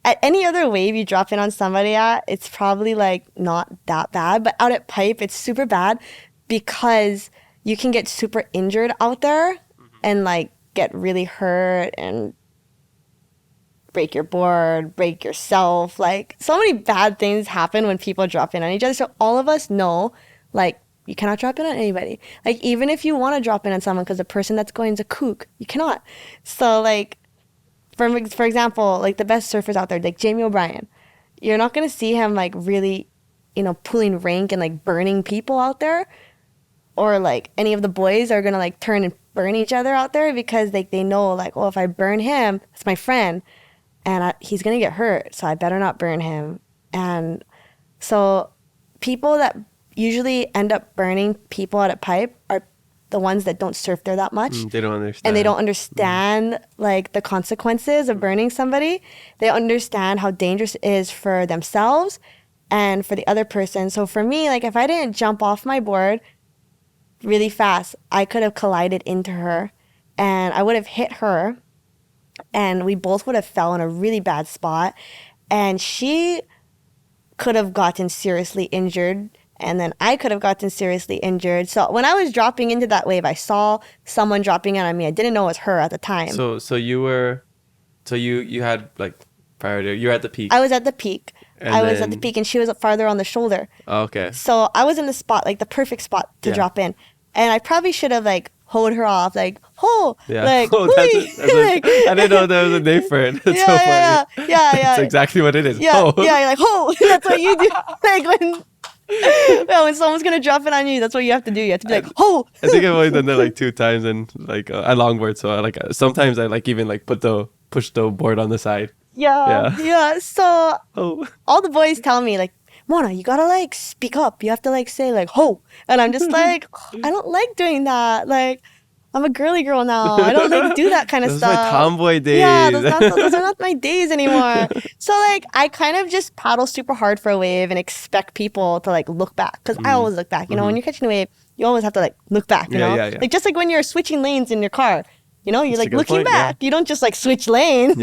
at any other wave you drop in on somebody at, it's probably like not that bad. But out at Pipe, it's super bad because you can get super injured out there and like get really hurt and break your board, break yourself. Like so many bad things happen when people drop in on each other. So all of us know like you cannot drop in on anybody. Like even if you want to drop in on someone because the person that's going is a kook, you cannot. So like for example, like the best surfers out there, like Jamie O'Brien, you're not going to see him like really, pulling rank and like burning people out there. Or like any of the boys are going to like turn and burn each other out there because like they know like, oh, if I burn him, it's my friend and he's going to get hurt. So I better not burn him. And so people that usually end up burning people out at Pipe are the ones that don't surf there that much. They don't understand. And they don't understand like the consequences of burning somebody. They understand how dangerous it is for themselves and for the other person. So for me, like if I didn't jump off my board really fast, I could have collided into her and I would have hit her and we both would have fell in a really bad spot and she could have gotten seriously injured and then I could have gotten seriously injured. So when I was dropping into that wave, I saw someone dropping in on me. I didn't know it was her at the time. So you had like priority. You were at the peak. I was at the peak. I was at the peak and she was farther on the shoulder. Oh, okay. So I was in the spot, like the perfect spot to drop in. And I probably should have like hoed her off, like, ho, like, I didn't know there was a name for it. That's so funny. Yeah. That's exactly what it is. Yeah, ho. yeah, you're like, ho. That's what you do. Like when someone's gonna drop it on you, that's what you have to do. You have to be like, ho. I think I've only done that like 2 times and like at longboard. So I like sometimes I like even like push the board on the side. Yeah. So all the boys tell me like, Moana, you gotta like speak up. You have to like say like ho, and I'm just like, I don't like doing that. Like I'm a girly girl now. I don't like do that kind of stuff. Those are my tomboy days. Yeah, those are not my days anymore. So like I kind of just paddle super hard for a wave and expect people to like look back because I always look back. You know, when you're catching a wave, you always have to like look back. You know, like just like when you're switching lanes in your car. You know, you're like looking back. You don't just like switch lanes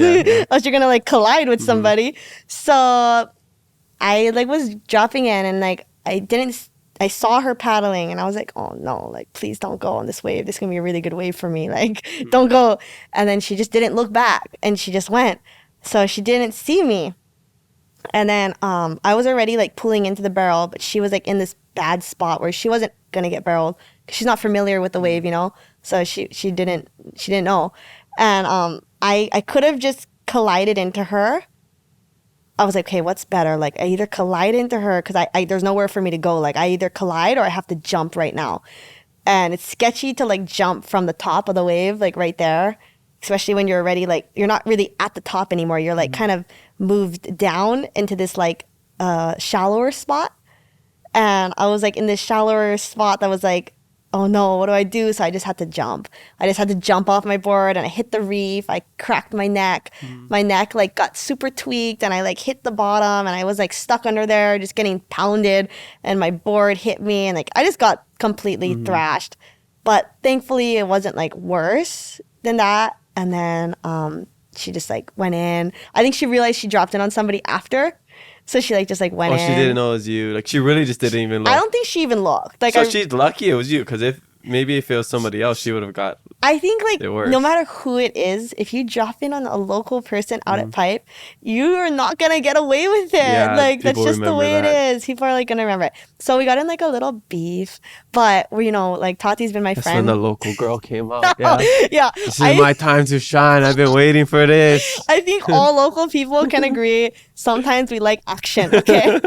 else you're gonna like collide with somebody. So I like was dropping in and like I saw her paddling and I was like, oh no, like please don't go on this wave. This is gonna be a really good wave for me. Like don't go. And then she just didn't look back and she just went. So she didn't see me. And then I was already like pulling into the barrel, but she was like in this bad spot where she wasn't gonna get barreled because she's not familiar with the wave, you know. So she didn't know. And I could have just collided into her. I was like, okay, what's better? Like I either collide into her because I there's nowhere for me to go. Like I either collide or I have to jump right now. And it's sketchy to like jump from the top of the wave, like right there, especially when you're already like, you're not really at the top anymore. You're like kind of moved down into this like shallower spot. And I was like in this shallower spot that was like, oh no, what do I do? So I just had to jump. I just had to jump off my board and I hit the reef. I cracked my neck. My neck like got super tweaked and I like hit the bottom and I was like stuck under there just getting pounded and my board hit me and like I just got completely thrashed. But thankfully it wasn't like worse than that. And then she just like went in. I think she realized she dropped in on somebody after. So she like just like went in. Oh, she didn't know it was you. Like she really just didn't even look. I don't think she even looked. Like so she's lucky it was you because if it was somebody else, she would have got. I think like no matter who it is, if you drop in on a local person out at Pipe, you are not gonna get away with it. Yeah, like that's just the way it is. People are like gonna remember it. So we got in like a little beef, but you know, like Tati's been my That's friend. when the local girl came out. Yeah. This is my time to shine. I've been waiting for this. I think all local people can agree. Sometimes we like action. Okay.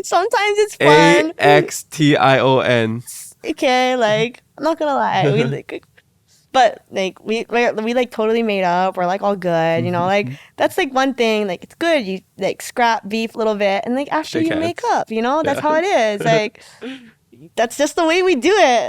Sometimes it's fun. AXTION. Okay, like I'm not gonna lie, we like totally made up. We're like all good, you know. Like that's like one thing. Like it's good. You like scrap beef a little bit, and like after you make up, you know. That's how it is. Like that's just the way we do it.